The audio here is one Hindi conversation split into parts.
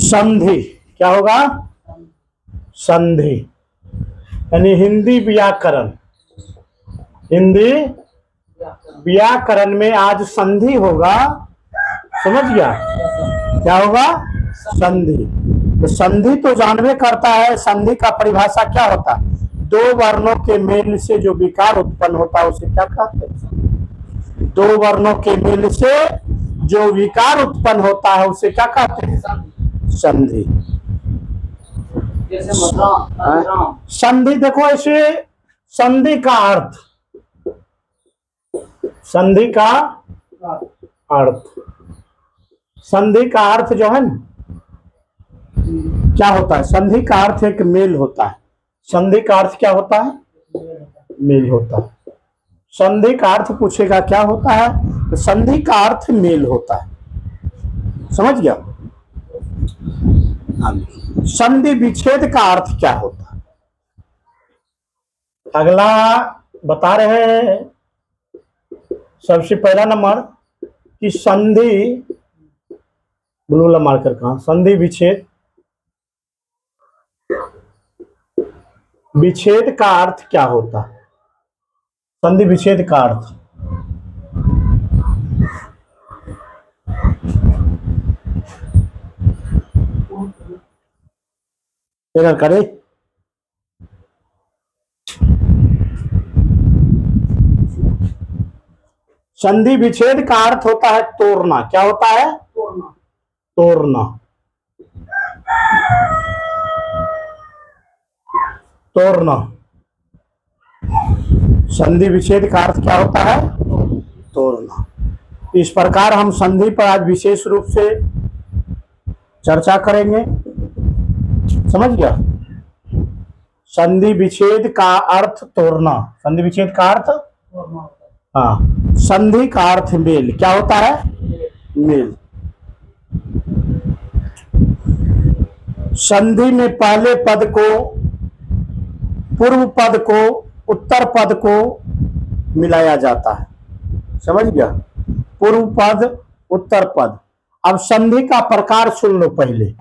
संधि क्या होगा? संधि यानी हिंदी व्याकरण, हिंदी व्याकरण में आज संधि होगा। समझ गया? क्या होगा? संधि। तो संधि तो जानवे करता है, संधि का परिभाषा क्या होता है? दो वर्णों के मेल से जो विकार उत्पन्न होता है उसे क्या कहते हैं? दो वर्णों के मेल से जो विकार उत्पन्न होता है उसे क्या कहते हैं? संधि। संधि देखो ऐसे, संधि का अर्थ, संधि का अर्थ, संधि का अर्थ जो है ना क्या होता है? संधि का अर्थ एक मेल होता है। संधि का अर्थ क्या होता है? मेल होता है। संधि का अर्थ पूछेगा क्या होता है, तो संधि का अर्थ मेल होता है। समझ गया? संधि विच्छेद का अर्थ क्या होता है? अगला बता रहे हैं सबसे पहला नंबर कि संधि, ब्लू वाला मार्कर कहां? संधि विच्छेद, विच्छेद का अर्थ क्या होता है? संधि विच्छेद का अर्थ करे। संधि विच्छेद का अर्थ होता है तोड़ना। क्या होता है? तोड़ना। तोड़ना। संधि विच्छेद का अर्थ क्या होता है? तोड़ना। इस प्रकार हम संधि पर आज विशेष रूप से चर्चा करेंगे। समझ गया? संधि विच्छेद का अर्थ तोड़ना। संधि विच्छेद का अर्थ, हाँ। संधि का अर्थ मेल। क्या होता है? मेल। संधि में पहले पद को, पूर्व पद को, उत्तर पद को मिलाया जाता है। समझ गया? पूर्व पद, उत्तर पद। अब संधि का प्रकार सुन लो पहले।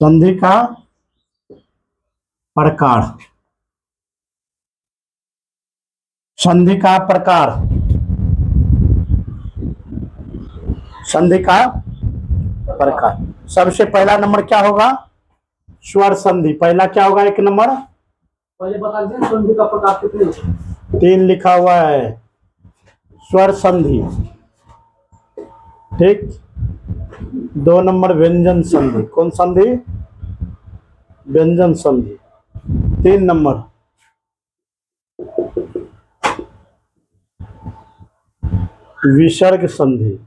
संधि का प्रकार, संधि का प्रकार, संधि का प्रकार। सबसे पहला नंबर क्या होगा? स्वर संधि। पहला क्या होगा? एक नंबर पहले बता दीजिए संधि का प्रकार कितने? 3 लिखा हुआ है। स्वर संधि, ठीक। 2 नंबर व्यंजन संधि। कौन संधि? व्यंजन संधि। 3 नंबर विसर्ग संधि।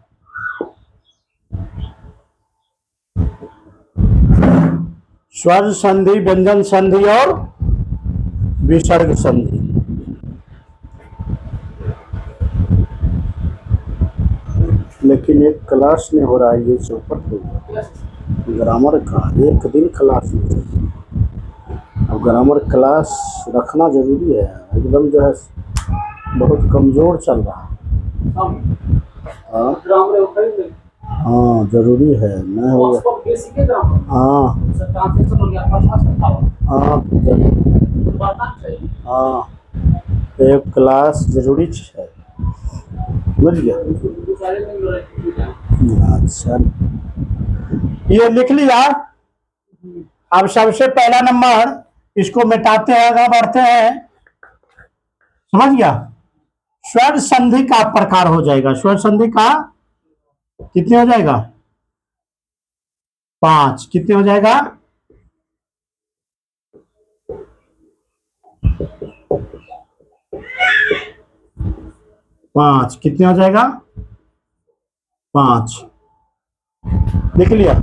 स्वर संधि, व्यंजन संधि और विसर्ग संधि। लेकिन एक क्लास में हो रहा है ये चौपट ग्रामर का। एक दिन क्लास में, अब ग्रामर क्लास रखना जरूरी है। एकदम जो है बहुत कमजोर चल रहा है। हाँ जरूरी है। नहीं होगा। हाँ हाँ हाँ, एक क्लास जरूरी है। समझ गया? अच्छा, ये लिख लिया। अब सबसे पहला नंबर इसको मिटाते हैं, आगे बढ़ते हैं। समझ गया? स्वर संधि का प्रकार हो जाएगा। स्वर संधि का कितने हो जाएगा? 5। कितने हो जाएगा? 5। कितने हो जाएगा? 5। लिख लिया।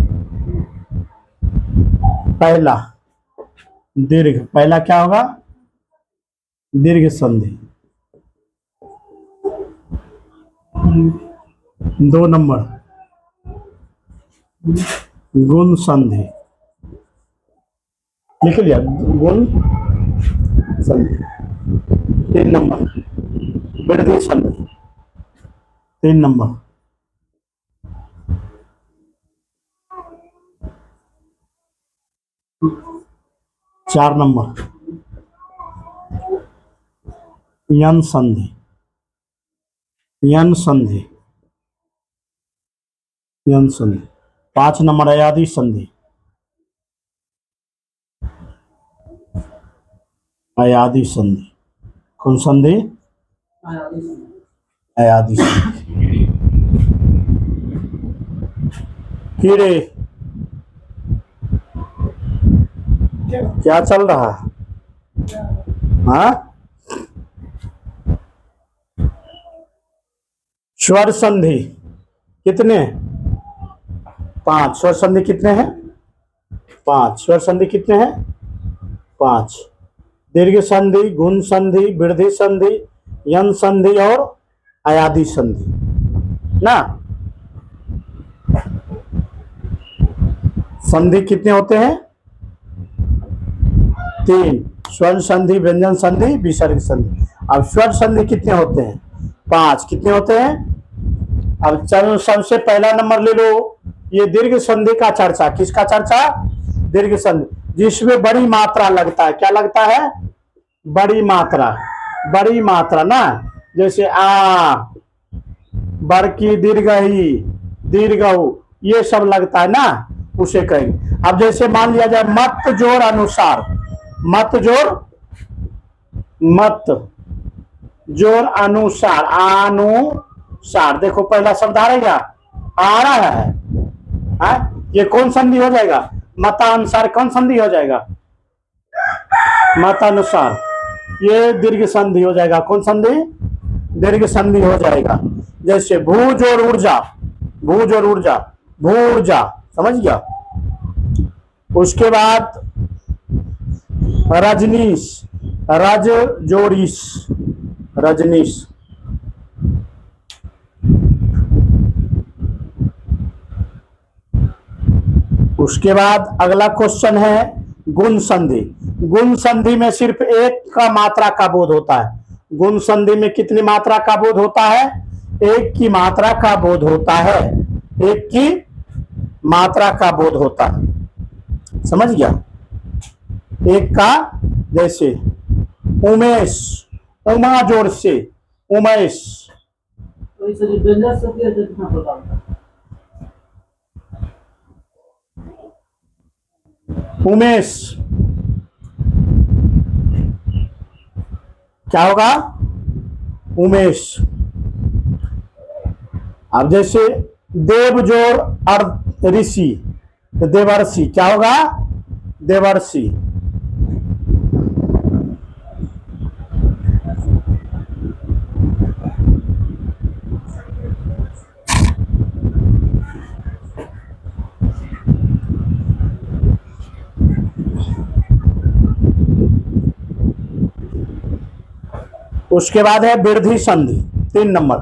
पहला दीर्घ। पहला क्या होगा? दीर्घ संधि। 2 नंबर गुण संधि लिख लिया, गुण संधि। 3 नंबर वृद्धि संधि, 3 नंबर। 4 नंबर यन संधि, यन संधि, यन संधि। 5 नंबर अयादी संधि, अयादी संधि। कौन संधि? अयादी संधि। कीड़े क्या चल रहा है? हाँ, स्वर संधि कितने? 5। स्वर संधि कितने हैं? 5। स्वर संधि कितने हैं? 5। दीर्घ संधि, गुण संधि, वृद्धि संधि, यन संधि और अयादी संधि ना। संधि कितने होते हैं? 3। स्वर संधि, व्यंजन संधि, विसर्ग संधि। अब स्वर संधि कितने होते हैं? 5। कितने होते हैं? अब चलो सबसे पहला नंबर ले लो, ये दीर्घ संधि का चर्चा। किसका चर्चा? दीर्घ संधि, जिसमें बड़ी मात्रा लगता है। क्या लगता है? बड़ी मात्रा, बड़ी मात्रा ना। जैसे आ, बड़की, दीर्घई, दीर्घऊ, ये सब लगता है ना, उसे कहेंगे। अब जैसे मान लिया जाए मत जोड़ अनुसार, मत जोड़, मत जोड़ अनुसार, अनुसार। देखो पहला शब्द आ रहेगा, आ रहा है। ये कौन संधि हो जाएगा? मतानुसार। कौन संधि हो जाएगा? मतानुसार। ये दीर्घ संधि हो जाएगा। कौन संधि? दीर्घ संधि हो जाएगा। जैसे भूज और ऊर्जा, भूज और ऊर्जा, भूर्जा, समझ गया। उसके बाद रजनीश, रज जोड़ीश, रजनीश। उसके बाद अगला क्वेश्चन है गुण संधि। गुण संधि में सिर्फ एक का मात्रा का बोध होता है। गुण संधि में कितनी मात्रा का बोध होता है? एक की मात्रा का बोध होता है। एक की मात्रा का बोध होता है, समझ गया। एक का, जैसे उमेश, उमा जोड़ से उमेश। उमेश क्या होगा? उमेश। अब जैसे देव जोड़ ऋषि, तो देवर्षि क्या होगा? देवर्षि। उसके बाद है वृद्धि संधि, 3 नंबर।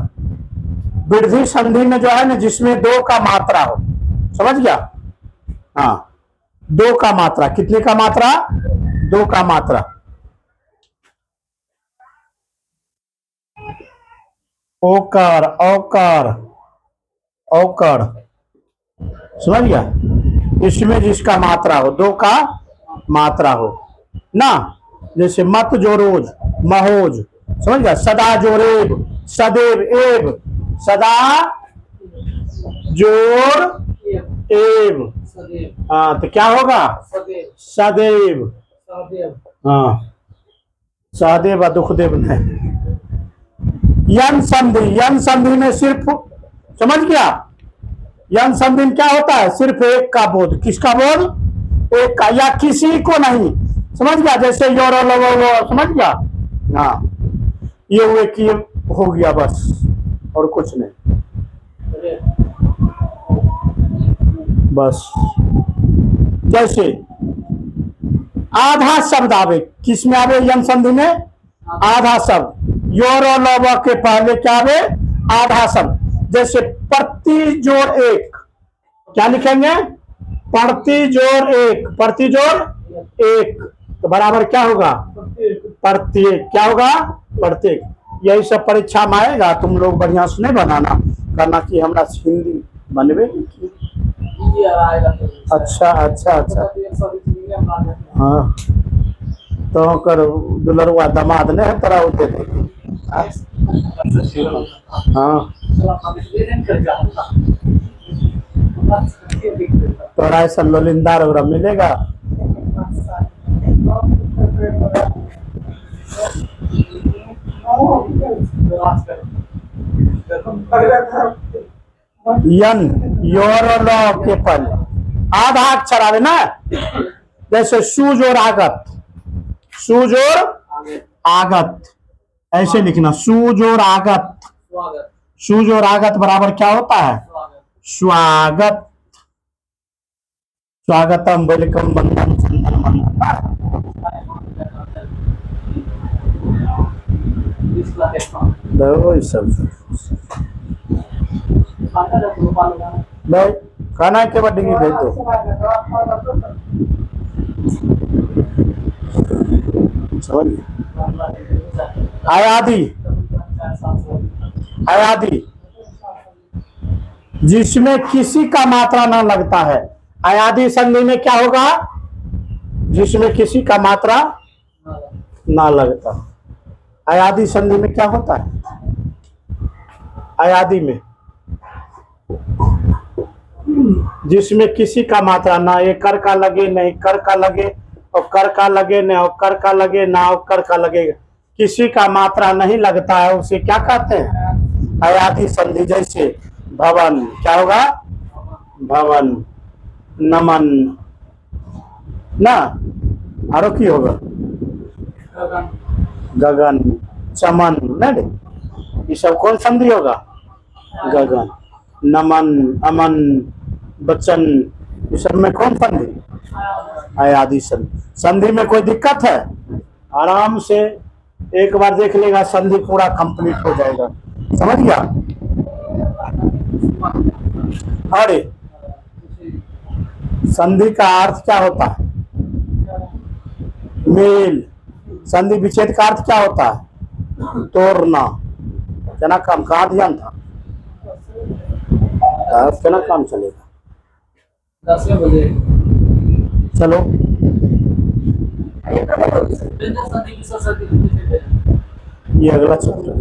वृद्धि संधि में जो है ना, जिसमें 2 का मात्रा हो, समझ गया। हाँ, 2 का मात्रा। कितने का मात्रा? 2 का मात्रा। ओकर, औकर, औकर, समझ गया। इसमें जिसका मात्रा हो, 2 का मात्रा हो ना। जैसे मत जोरोज, महोज, समझ गया। सदा जोरेब, सदैव एव, सदा जोर एव। हाँ, तो क्या होगा? सदैव। हाँ, सहदेव दुखदेव नहीं। यन संधि, यन संधि में सिर्फ, समझ गया, यन संधि में क्या होता है? सिर्फ एक का बोध। किसका बोध? एक का, या किसी को नहीं, समझ गया। जैसे योर, समझ गया। हाँ, ये हुए कि हो गया बस, और कुछ नहीं, बस। जैसे आधा शब्द आवे, किसमें आवे? यन संधि में आधा शब्द। योर और लव के पहले क्या आवे? आधा शब्द। जैसे प्रति जोड़ एक, क्या लिखेंगे? प्रति जोड़ एक, प्रति जोड़ एक, तो बराबर क्या होगा? प्रत्येक। क्या होगा? प्रत्येक। यही सब परीक्षा में आएगा, तुम लोग बढ़िया से नहीं बनाना करना कि हमरा हिंदी बनवे नहीं की। अच्छा अच्छा अच्छा, हाँ तो कर दुलरुआ दामाद ने तरह होते थे। हाँ तोरा ऐसा लोलिंदार वगैरह मिलेगा? यन योरलो के पल आधा अक्षर आवे ना, जैसे सूज और आगत, सूज और आगत, ऐसे लिखना सूज और आगत। सूज और आगत बराबर क्या होता है? स्वागत। स्वागतम, वेलकम, वंदन, चंदन, वंदन। दो सब नहीं खाना के बाद डिग्री भेज दो। समझ आयादी, आयादी जिसमें किसी का मात्रा ना लगता है। आयादी संधि में क्या होगा? जिसमें किसी का मात्रा ना लगता। आयादी संधि में क्या होता है? आयादी में जिसमें किसी का मात्रा ना ये कर का लगे, नहीं कर का लगे, और कर का लगे नहीं, और कर का लगे ना, और कर का लगेगा, किसी का मात्रा नहीं लगता है, उसे क्या कहते हैं? आयादी संधि। जैसे भवन, क्या होगा? भवन। नमन ना, आरो की होगा? गगन, चमन, नहीं ये सब कौन संधि होगा? गगन। नमन, अमन, बचन, ये सब में कौन संधि? आयादी संधि। संधि में कोई दिक्कत है? आराम से एक बार देख लेगा, संधि पूरा कंप्लीट हो जाएगा। समझ गया? अरे संधि का अर्थ क्या होता है? मेल। संधि विच्छेद का अर्थ क्या होता है? तोड़ना। क्या काम कहा ध्यान था? क्या काम चलेगा? 10 बजे चलो ये अगला चैप्टर।